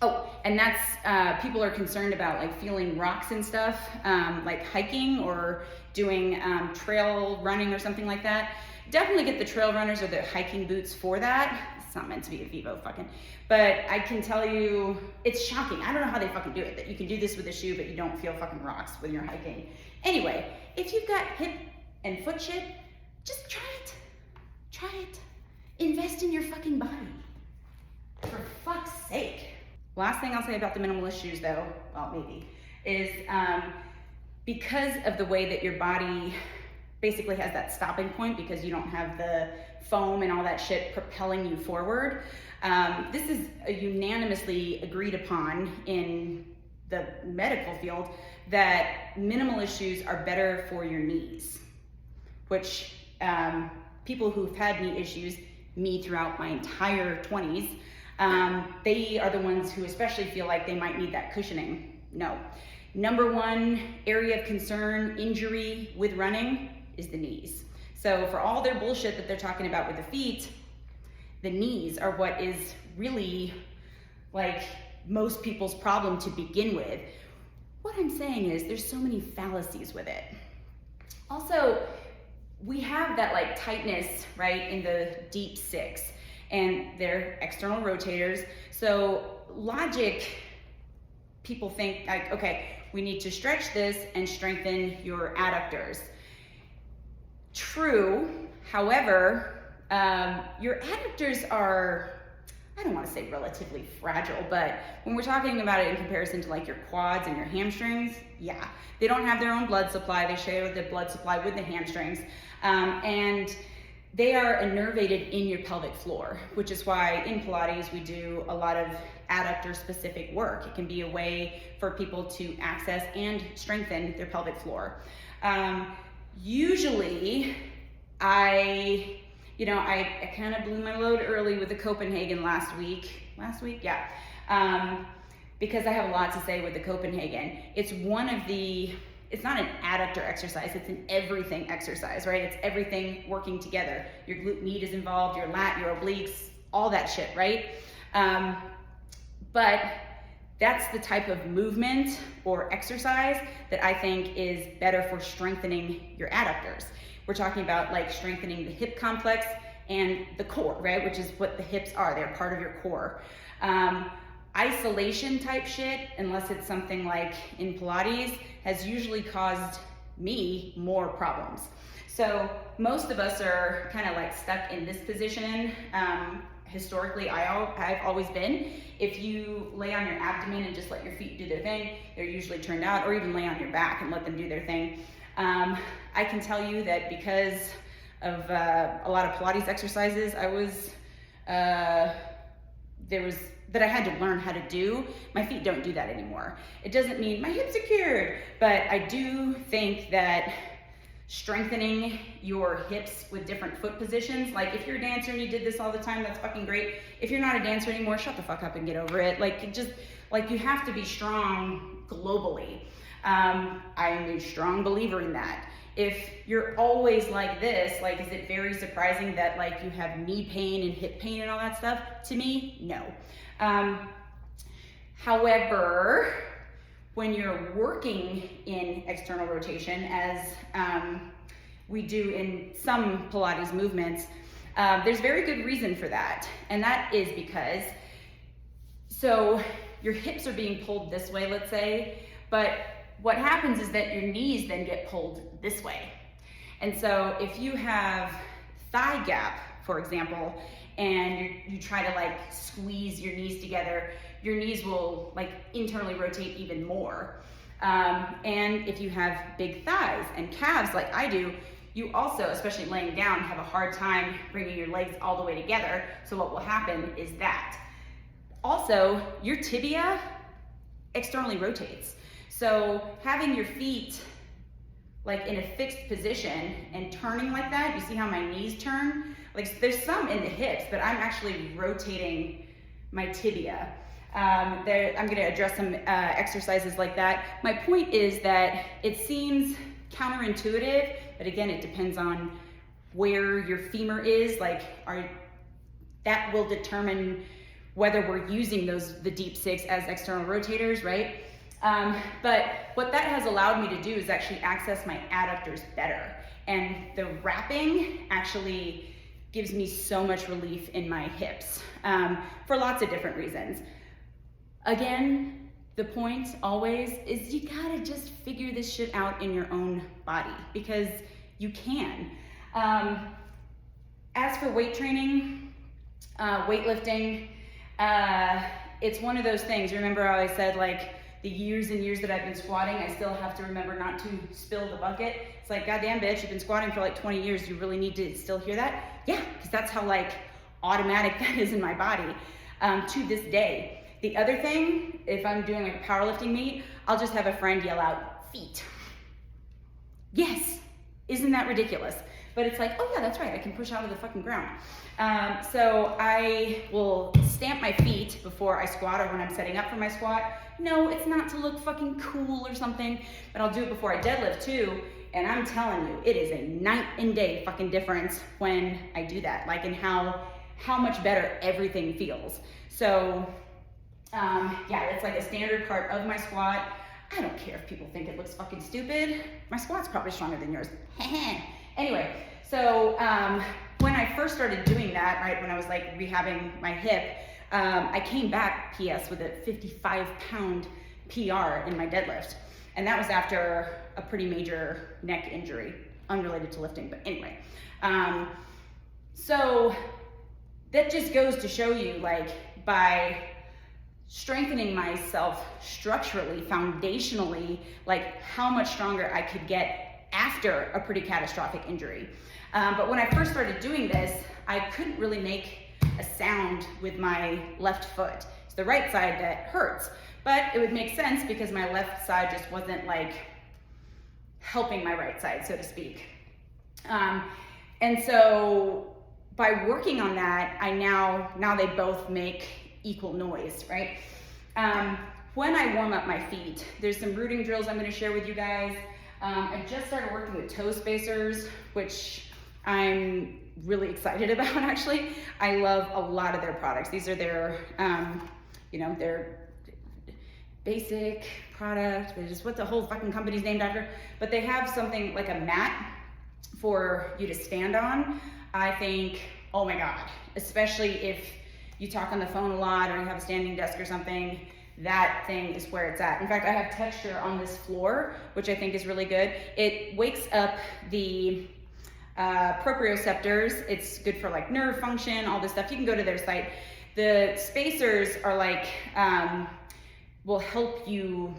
Oh, and that's, people are concerned about like feeling rocks and stuff, like hiking or doing trail running or something like that. Definitely get the trail runners or the hiking boots for that. It's not meant to be a Vivo fucking, but I can tell you, it's shocking. I don't know how they fucking do it, that you can do this with a shoe, but you don't feel fucking rocks when you're hiking. Anyway, if you've got hip and foot shit, just try it. Try it. Invest in your fucking body. For fuck's sake. Last thing I'll say about the minimalist shoes though, well maybe, is because of the way that your body basically has that stopping point because you don't have the foam and all that shit propelling you forward. This is unanimously agreed upon in the medical field that minimalist shoes are better for your knees, which people who've had knee issues, me throughout my entire 20s, they are the ones who especially feel like they might need that cushioning. No. Number one area of concern, injury with running is the knees. So for all their bullshit that they're talking about with the feet, the knees are what is really like most people's problem to begin with. What I'm saying is there's so many fallacies with it. Also, we have that like tightness, right, in the deep six, and they're external rotators. So logic, people think like, okay, we need to stretch this and strengthen your adductors. True, however, your adductors are, I don't want to say relatively fragile, but when we're talking about it in comparison to like your quads and your hamstrings, yeah, they don't have their own blood supply. They share the blood supply with the hamstrings. And they are innervated in your pelvic floor, which is why in Pilates we do a lot of adductor specific work. It can be a way for people to access and strengthen their pelvic floor. Usually I kind of blew my load early with the Copenhagen last week, yeah. Because I have a lot to say with the Copenhagen. It's not an adductor exercise, it's an everything exercise, right? It's everything working together. Your glute med is involved, your lat, your obliques, all that shit, right? But that's the type of movement or exercise that I think is better for strengthening your adductors. We're talking about like strengthening the hip complex and the core, right? Which is what the hips are, they're part of your core. Isolation type shit, unless it's something like in Pilates, has usually caused me more problems. So most of us are kind of like stuck in this position. Historically, I've always been. If you lay on your abdomen and just let your feet do their thing, they're usually turned out, or even lay on your back and let them do their thing. I can tell you that because of a lot of Pilates exercises that I had to learn how to do, my feet don't do that anymore. It doesn't mean my hips are cured, but I do think that strengthening your hips with different foot positions, like if you're a dancer and you did this all the time, that's fucking great. If you're not a dancer anymore, shut the fuck up and get over it. You have to be strong globally. I am a strong believer in that. If you're always like this, like, is it very surprising that like you have knee pain and hip pain and all that stuff? To me, no. However, when you're working in external rotation, as we do in some Pilates movements, there's very good reason for that. And that is because, so your hips are being pulled this way, let's say, but what happens is that your knees then get pulled this way. And so if you have thigh gap, for example, and you try to like squeeze your knees together, your knees will like internally rotate even more. And if you have big thighs and calves like I do, you also, especially laying down, have a hard time bringing your legs all the way together. So what will happen is that. Also, your tibia externally rotates. So having your feet like in a fixed position and turning like that, you see how my knees turn? Like there's some in the hips, but I'm actually rotating my tibia. I'm gonna address some exercises like that. My point is that it seems counterintuitive, but again, it depends on where your femur is. That will determine whether we're using the deep six as external rotators, right? But what that has allowed me to do is actually access my adductors better. And the wrapping actually gives me so much relief in my hips for lots of different reasons. Again, the point always is you gotta just figure this shit out in your own body because you can. As for weight training, weightlifting, it's one of those things. Remember how I said like the years and years that I've been squatting, I still have to remember not to spill the bucket. It's like, goddamn bitch, you've been squatting for like 20 years. You really need to still hear that? Yeah, because that's how like automatic that is in my body to this day. The other thing, if I'm doing like a powerlifting meet, I'll just have a friend yell out, feet. Yes, isn't that ridiculous? But it's like, oh yeah, that's right, I can push out of the fucking ground. So I will stamp my feet before I squat or when I'm setting up for my squat. No, it's not to look fucking cool or something, but I'll do it before I deadlift too. And I'm telling you, it is a night and day fucking difference when I do that, like in how much better everything feels. So yeah, it's like a standard part of my squat. I don't care if people think it looks fucking stupid. My squat's probably stronger than yours. Anyway, so when I first started doing that, right, when I was like rehabbing my hip, I came back, PS, with a 55-pound PR in my deadlift. And that was after a pretty major neck injury, unrelated to lifting, but anyway. So that just goes to show you, like, by strengthening myself structurally, foundationally, like how much stronger I could get after a pretty catastrophic injury. But when I first started doing this, I couldn't really make a sound with my left foot. It's the right side that hurts, but it would make sense because my left side just wasn't like helping my right side, so to speak. And so by working on that, I now they both make equal noise, right? When I warm up my feet, there's some rooting drills I'm gonna share with you guys. I just started working with toe spacers, which I'm really excited about, actually. I love a lot of their products. These are their, their basic product, which is what the whole fucking company's named after. But they have something like a mat for you to stand on. I think, oh my God, especially if you talk on the phone a lot or you have a standing desk or something, that thing is where it's at. In fact, I have texture on this floor, which I think is really good. It wakes up the proprioceptors. It's good for like nerve function, all this stuff. You can go to their site. The spacers are like, will help you,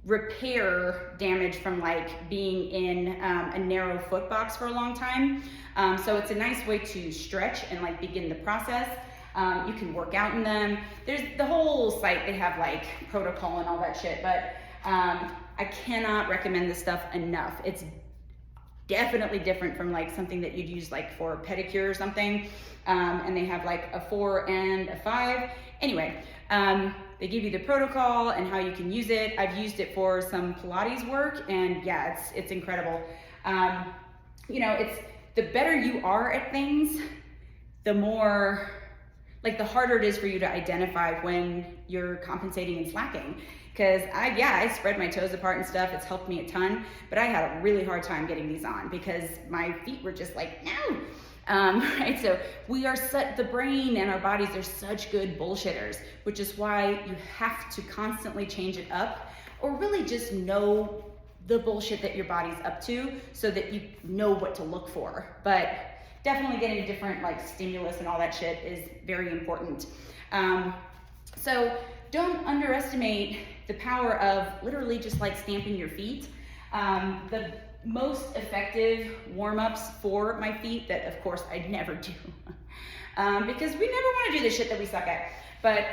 repair damage from like being in a narrow foot box for a long time. So it's a nice way to stretch and like begin the process. You can work out in them. There's the whole site, they have like protocol and all that shit, but I cannot recommend this stuff enough. It's definitely different from like something that you'd use like for pedicure or something. And they have like a 4 and a 5. Anyway, they give you the protocol and how you can use it. I've used it for some Pilates work, and yeah, it's incredible. It's the better you are at things, the more, like the harder it is for you to identify when you're compensating and slacking. Because I spread my toes apart and stuff. It's helped me a ton, but I had a really hard time getting these on because my feet were just like, no. Right, so the brain and our bodies are such good bullshitters, which is why you have to constantly change it up, or really just know the bullshit that your body's up to so that you know what to look for. But definitely getting different like stimulus and all that shit is very important. So don't underestimate the power of literally just like stamping your feet. The most effective warm-ups for my feet that of course I never do because we never want to do the shit that we suck at, but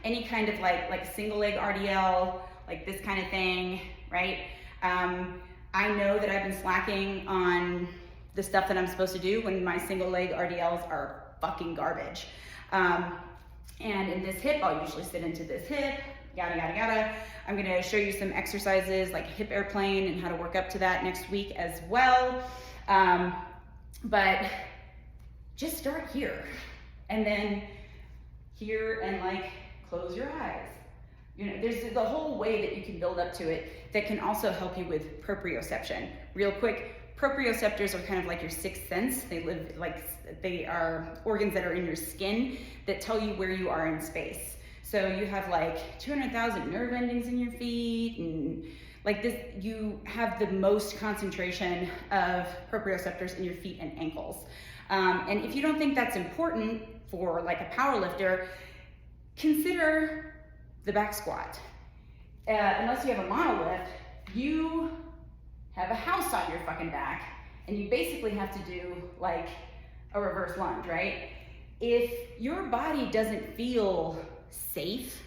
any kind of like single leg RDL, like this kind of thing, right? I know that I've been slacking on the stuff that I'm supposed to do when my single leg RDLs are fucking garbage. And in this hip, I'll usually sit into this hip, yada, yada, yada. I'm gonna show you some exercises like hip airplane and how to work up to that next week as well. But just start here and then here and like close your eyes. There's the whole way that you can build up to it that can also help you with proprioception. Real quick, proprioceptors are kind of like your sixth sense. They are organs that are in your skin that tell you where you are in space. So you have like 200,000 nerve endings in your feet, and Like this, you have the most concentration of proprioceptors in your feet and ankles. And if you don't think that's important for like a power lifter, consider the back squat. Unless you have a monolift, you have a house on your fucking back, and you basically have to do like a reverse lunge, right? If your body doesn't feel safe,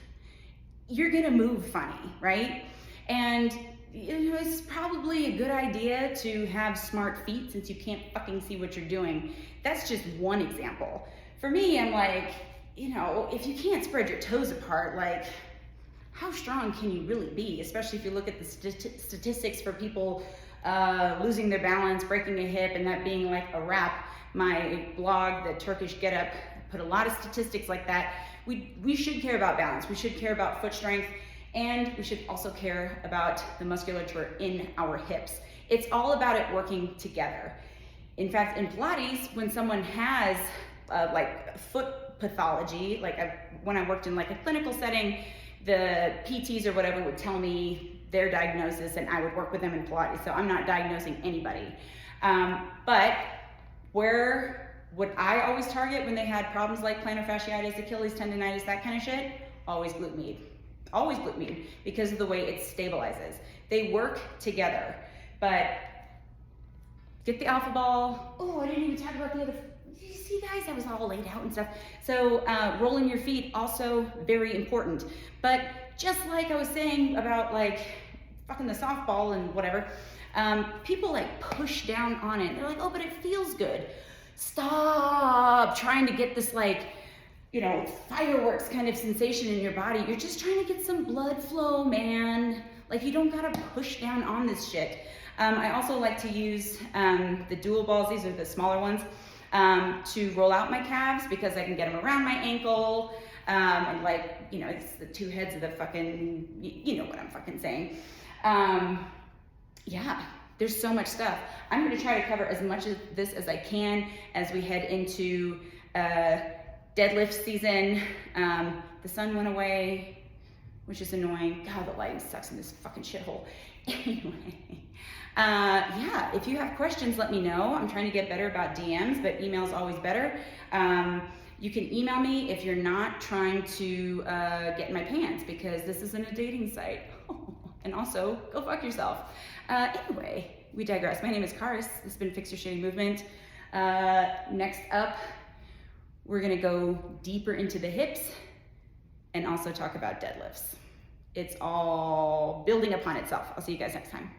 you're gonna move funny, right? And it's probably a good idea to have smart feet since you can't fucking see what you're doing. That's just one example. For me, I'm like, if you can't spread your toes apart, like, how strong can you really be? Especially if you look at the statistics for people losing their balance, breaking a hip, and that being like a wrap. My blog, The Turkish Get Up, put a lot of statistics like that. We should care about balance. We should care about foot strength, and we should also care about the musculature in our hips. It's all about it working together. In fact, in Pilates, when someone has like foot pathology, when I worked in like a clinical setting, the PTs or whatever would tell me their diagnosis and I would work with them in Pilates. So I'm not diagnosing anybody. But where would I always target when they had problems like plantar fasciitis, Achilles tendonitis, that kind of shit? Always glute med. Always glute med, because of the way it stabilizes. They work together. But get the alpha ball. Oh, I didn't even talk about the other. You see, guys, that was all laid out and stuff. So rolling your feet, also very important. But just like I was saying about like fucking the softball and whatever, people like push down on it. They're like, oh, but it feels good. Stop trying to get this like, fireworks kind of sensation in your body. You're just trying to get some blood flow, man. Like, you don't gotta push down on this shit. I also like to use the dual balls. These are the smaller ones. To roll out my calves because I can get them around my ankle, and like, it's the two heads of the fucking, you know what I'm fucking saying. Yeah, there's so much stuff. I'm gonna try to cover as much of this as I can as we head into deadlift season. The sun went away, which is annoying. God, the lighting sucks in this fucking shithole. Anyway. Yeah, if you have questions, let me know. I'm trying to get better about DMs, but email's always better. You can email me if you're not trying to get in my pants, because this isn't a dating site. And also, go fuck yourself. Anyway, we digress. My name is Karis. This has been Fix Your Shitty Movement. Next up, we're gonna go deeper into the hips and also talk about deadlifts. It's all building upon itself. I'll see you guys next time.